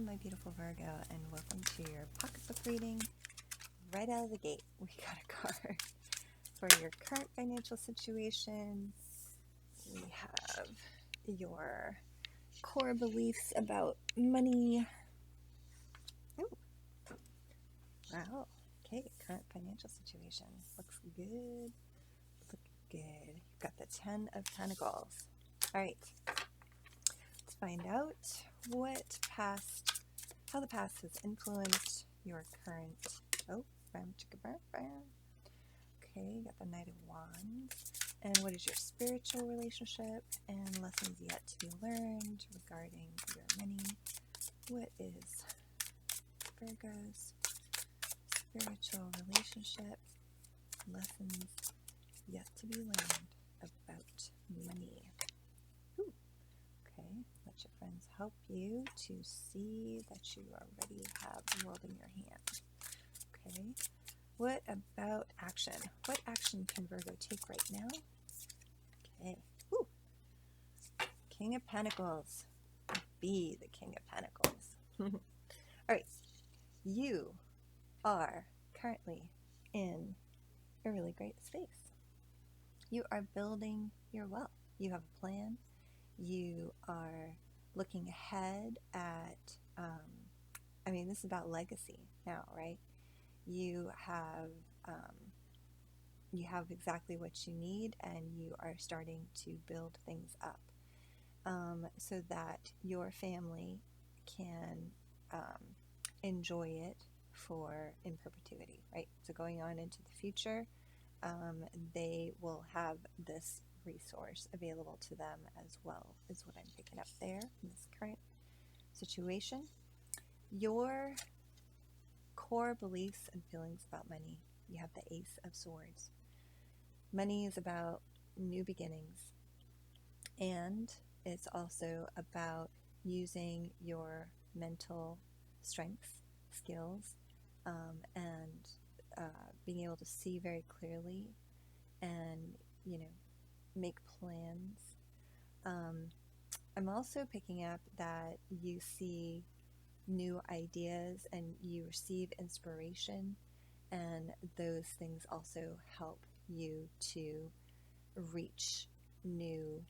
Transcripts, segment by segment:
my beautiful Virgo, and welcome to your pocketbook reading. Right out of the gate, we got a card for your current financial situation. We have your core beliefs about money. Ooh. Wow. Okay, current financial situation. Looks good. Look good. You've got the 10 of Pentacles. All right. Let's find out how the past has influenced your current. Oh, bam, chicka, bam, bam. Okay, got the Knight of Wands. And what is your spiritual relationship and lessons yet to be learned regarding your money? What is Virgo's spiritual relationship, lessons yet to be learned about money? Ooh. Okay, let your friends help you to see that you already have the world in your hand. Okay, what about action? What action can Virgo take right now? Okay, ooh. King of Pentacles. Be the King of Pentacles. All right, you are currently in a really great space. You are building your wealth. You have a plan. You are looking ahead at, this is about legacy now, right? You have exactly what you need, and you are starting to build things up so that your family can enjoy it in perpetuity, right? So going on into the future, they will have this resource available to them as well, is what I'm picking up there in this current situation. Your core beliefs and feelings about money. You have the Ace of Swords. Money is about new beginnings, and it's also about using your mental strengths, skills, and being able to see very clearly and, make plans. I'm also picking up that you see new ideas and you receive inspiration, and those things also help you to reach new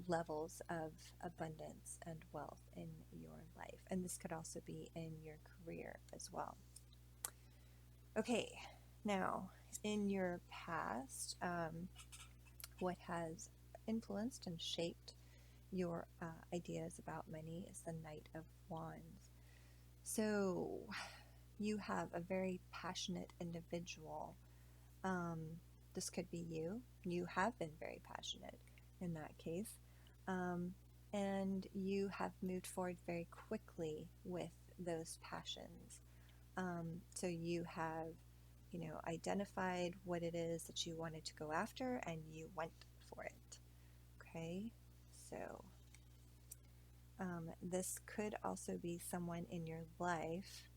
levels of abundance and wealth in your life. And this could also be in your career as well. Okay, now in your past, what has influenced and shaped your ideas about money is the Knight of Wands. So you have a very passionate individual. This could be you. You have been very passionate in that case. And you have moved forward very quickly with those passions. So you have, identified what it is that you wanted to go after, and you went for it. Okay, so this could also be someone in your life.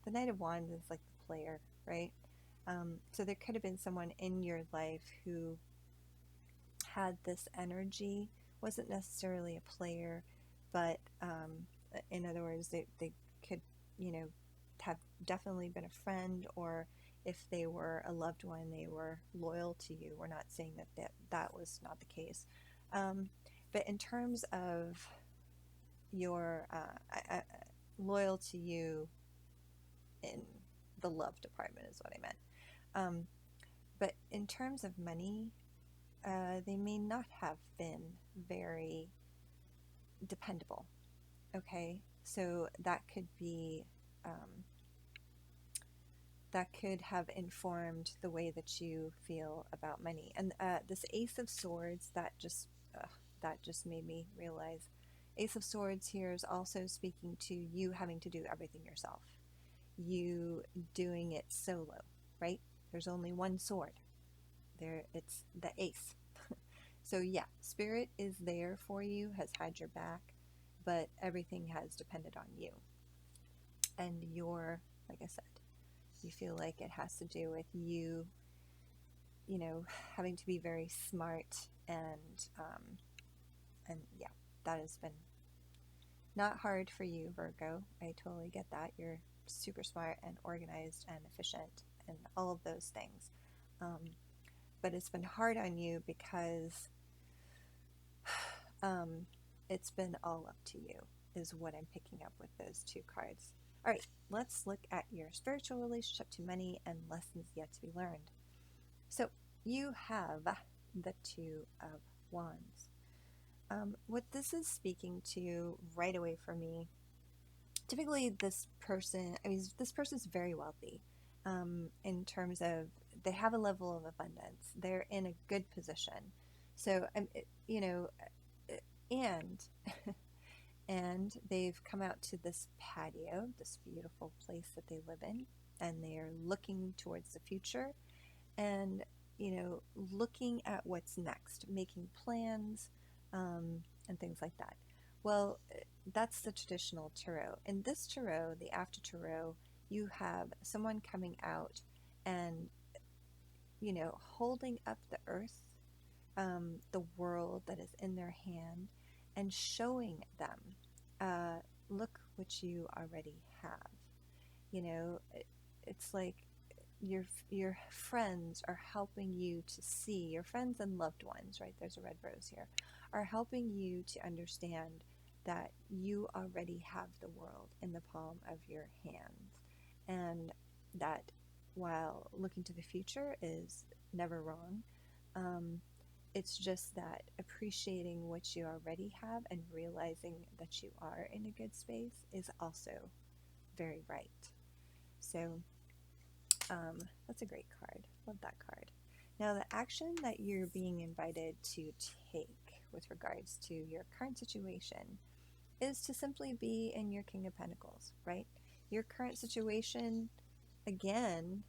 The Knight of Wands is like the player, right? So there could have been someone in your life who had this energy, wasn't necessarily a player, but in other words, they could, have definitely been a friend, or if they were a loved one, they were loyal to you. We're not saying that was not the case. But in terms of your loyal to you in the love department is what I meant. But in terms of money, they may not have been very dependable. Okay, so that could be that could have informed the way that you feel about money. And this Ace of Swords, that just made me realize, Ace of Swords here is also speaking to you having to do everything yourself. You doing it solo, right? There's only one sword. There, it's the ace. So yeah, Spirit is there for you, has had your back, but everything has depended on you. And like I said, you feel like it has to do with you, having to be very smart and yeah. that has been not hard for you, Virgo. I totally get that. You're super smart and organized and efficient and all of those things. But it's been hard on you because it's been all up to you, is what I'm picking up with those two cards. All right, let's look at your spiritual relationship to money and lessons yet to be learned. So you have the Two of Wands. What this is speaking to right away for me, typically this person's very wealthy, in terms of they have a level of abundance. They're in a good position. So, and and they've come out to this patio, this beautiful place that they live in, and they are looking towards the future and, looking at what's next, making plans, and things like that. Well, that's the traditional tarot. In this tarot, the after tarot, you have someone coming out and, holding up the earth, the world that is in their hand, and showing them, look what you already have. It's like your friends are helping you to see, your friends and loved ones, right? There's a red rose here, are helping you to understand that you already have the world in the palm of your hands, and that while looking to the future is never wrong, it's just that appreciating what you already have and realizing that you are in a good space is also very right. So that's a great card. Love that card. Now, the action that you're being invited to take with regards to your current situation is to simply be in your King of Pentacles, right? Your current situation, again,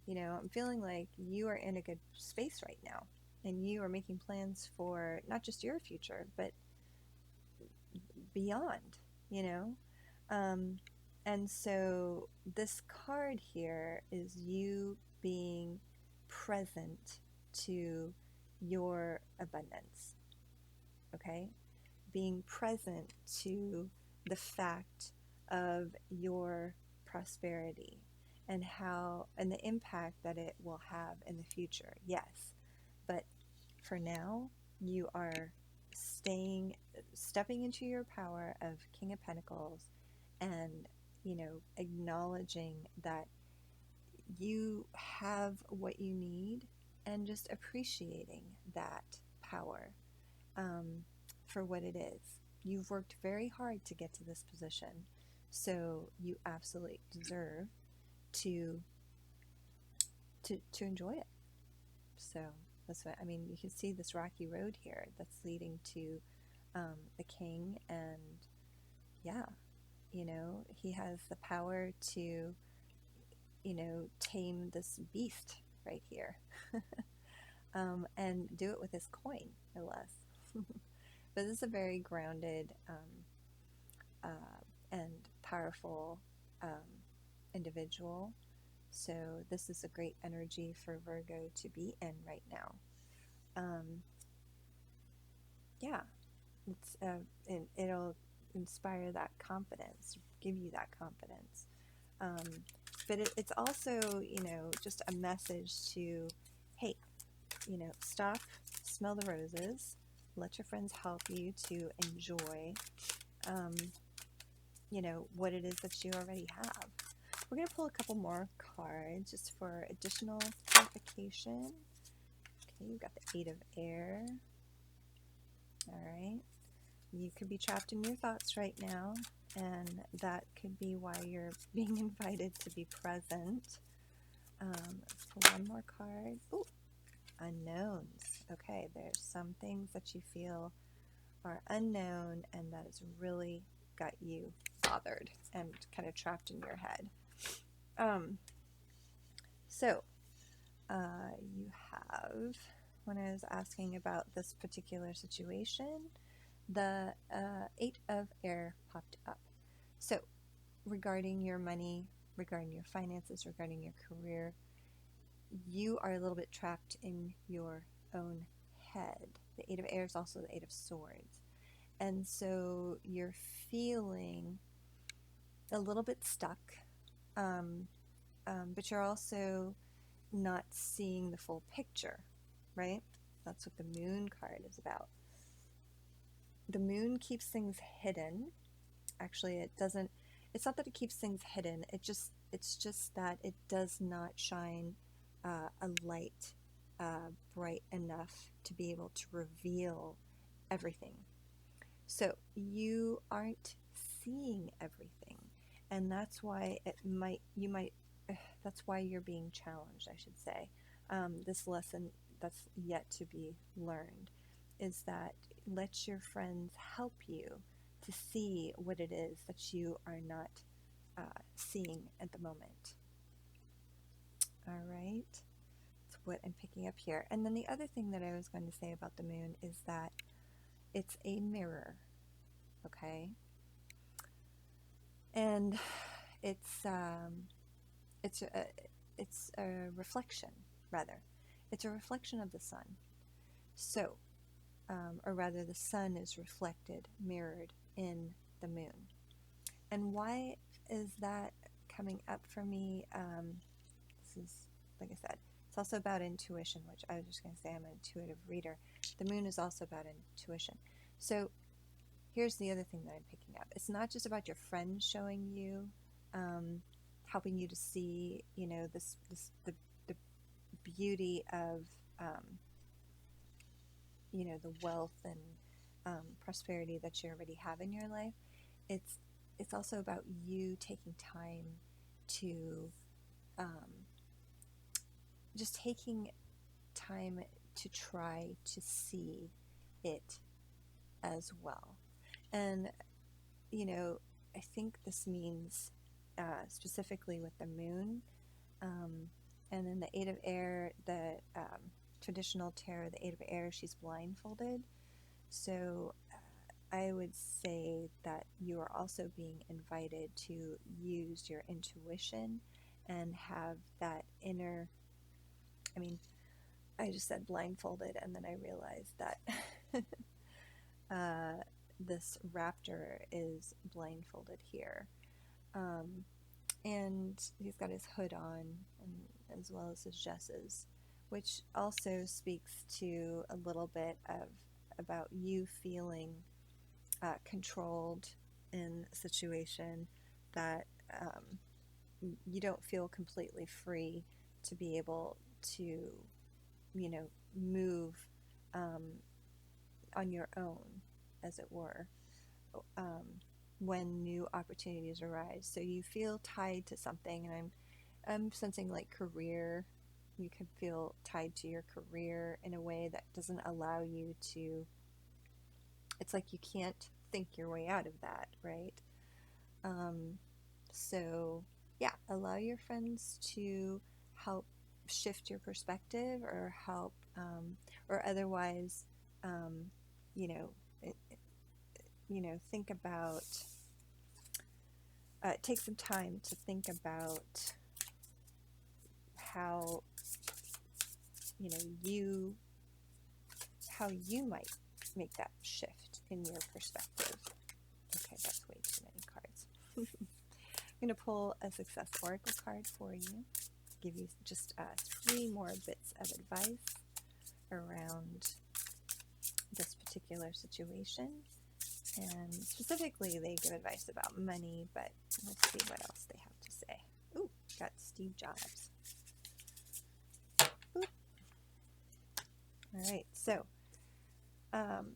I'm feeling like you are in a good space right now, and you are making plans for not just your future, but beyond, and so this card here is you being present to your abundance, okay? Being present to the fact of your prosperity and the impact that it will have in the future. Yes, but for now, you are stepping into your power of King of Pentacles, and acknowledging that you have what you need, and just appreciating that power, for what it is. You've worked very hard to get to this position, so you absolutely deserve to enjoy it. So that's what I mean. You can see this rocky road here that's leading to the king, and yeah, he has the power to, tame this beast right here, and do it with his coin, no less. But this is a very grounded and powerful individual. So this is a great energy for Virgo to be in right now. Yeah, it'll inspire that confidence, give you that confidence. But it's also, just a message to, hey, stop, smell the roses, let your friends help you to enjoy, what it is that you already have. We're going to pull a couple more cards just for additional clarification. Okay, you've got the Eight of Air. All right. You could be trapped in your thoughts right now, and that could be why you're being invited to be present. Let's pull one more card. Ooh, unknowns. Okay, there's some things that you feel are unknown, and that has really got you bothered and kind of trapped in your head. So you have, when I was asking about this particular situation, the Eight of Air popped up. So regarding your money, regarding your finances, regarding your career, you are a little bit trapped in your own head. The Eight of Air is also the Eight of Swords. And so you're feeling a little bit stuck, um, but you're also not seeing the full picture, right? That's what the moon card is about. The moon keeps things hidden. Actually, it's not that it keeps things hidden. It's just that it does not shine a light bright enough to be able to reveal everything. So you aren't seeing everything, and that's why that's why you're being challenged, I should say. This lesson that's yet to be learned is that let your friends help you to see what it is that you are not seeing at the moment. All right, that's what I'm picking up here. And then the other thing that I was going to say about the moon is that it's a mirror, okay? And it's it's a, it's a reflection, rather. It's a reflection of the sun. So, or rather, the sun is reflected, mirrored in the moon. And why is that coming up for me? This is, like I said, it's also about intuition, which I was just going to say I'm an intuitive reader. The moon is also about intuition. So here's the other thing that I'm picking up. It's not just about your friends showing you, helping you to see, the beauty of, the wealth and prosperity that you already have in your life. It's also about you taking time to just taking time to try to see it as well. And I think this means specifically with the moon, and then the Eight of Air, the traditional tarot, the Eight of Air, she's blindfolded. So I would say that you are also being invited to use your intuition and have that inner, I just said blindfolded, and then I realized that this raptor is blindfolded here. And he's got his hood on, and as well as his jesses, which also speaks to a little bit of about you feeling controlled in a situation that you don't feel completely free to be able to, move on your own, as it were, when new opportunities arise. So you feel tied to something, and I'm sensing like career. You can feel tied to your career in a way that doesn't allow you to, it's like you can't think your way out of that, right? So yeah, allow your friends to help shift your perspective, or help, or otherwise, you know, it, think about, take some time to think about how, how you might make that shift in your perspective. Okay, that's way too many cards. I'm going to pull a success oracle card for you, give you just 3 more bits of advice around this particular situation. And specifically, they give advice about money, but let's see what else they have to say. Ooh, got Steve Jobs. Ooh. All right, so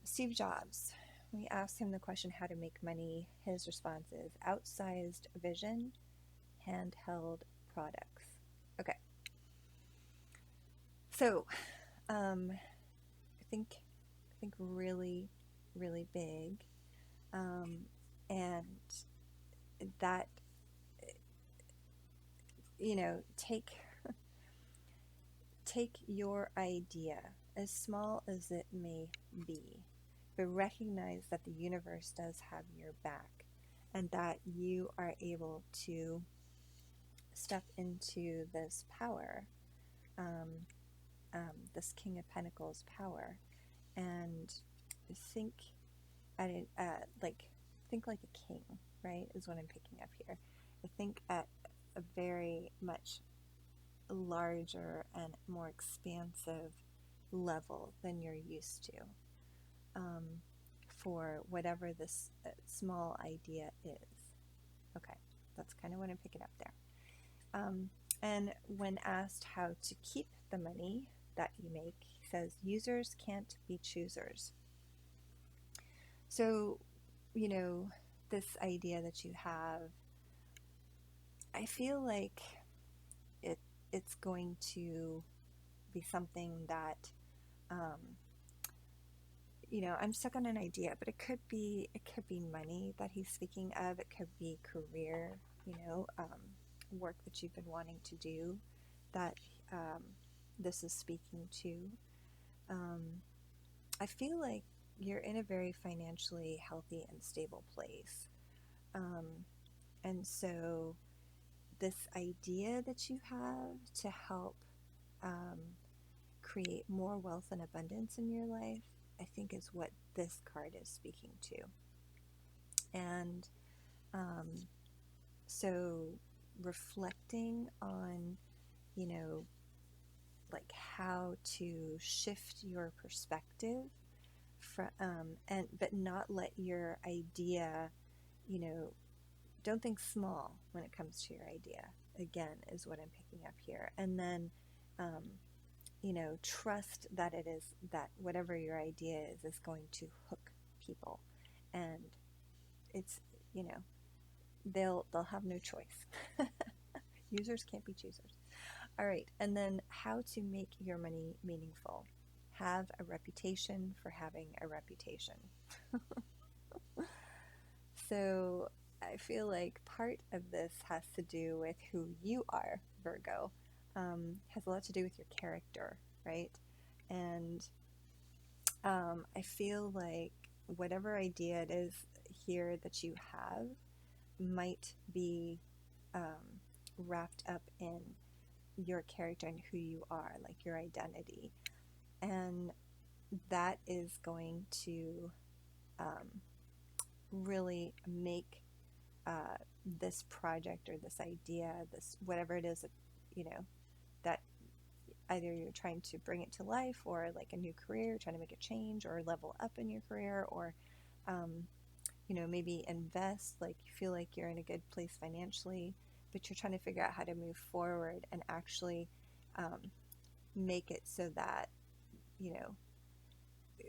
Steve Jobs, we asked him the question, how to make money. His response is outsized vision, handheld products. Okay. So, I think really, really big, and that, take your idea, as small as it may be, but recognize that the universe does have your back, and that you are able to step into this power, this King of Pentacles power, and think like, think like a king, right, is what I'm picking up here. I think at a very much larger and more expansive level than you're used to, um, for whatever this small idea is. Okay, that's kind of what I'm picking up there. And when asked how to keep the money that you make, he says, users can't be choosers. So, this idea that you have, I feel like it's going to be something that, um, I'm stuck on an idea, but it could be money that he's speaking of. It could be career, work that you've been wanting to do that, um, this is speaking to. Um, I feel like you're in a very financially healthy and stable place. Um, and so this idea that you have to help, um, create more wealth and abundance in your life, I think is what this card is speaking to. And so reflecting on, you know, like how to shift your perspective from, but not let your idea, you know, don't think small when it comes to your idea, again, is what I'm picking up here. And then, um, trust that it is, that whatever your idea is going to hook people. And it's, you know, they'll have no choice. Users can't be choosers. All right. And then how to make your money meaningful. Have a reputation for having a reputation. So I feel like part of this has to do with who you are, Virgo. Has a lot to do with your character, right? And I feel like whatever idea it is here that you have might be, wrapped up in your character and who you are, like your identity. And that is going to, really make, this project or this idea, this whatever it is that, you know, that either you're trying to bring it to life, or like a new career, trying to make a change or level up in your career, or, um, maybe invest, like you feel like you're in a good place financially, but you're trying to figure out how to move forward and actually, um, make it so that, you know,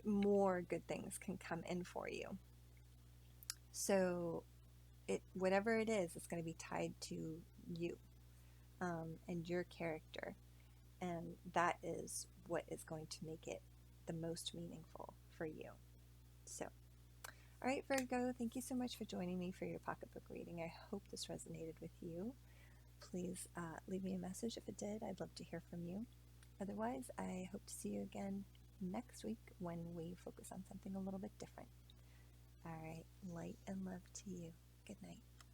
more good things can come in for you. So whatever it is, it's going to be tied to you, and your character. And that is what is going to make it the most meaningful for you. So, all right, Virgo, thank you so much for joining me for your pocketbook reading. I hope this resonated with you. Please leave me a message if it did. I'd love to hear from you. Otherwise, I hope to see you again next week when we focus on something a little bit different. All right, light and love to you. Good night.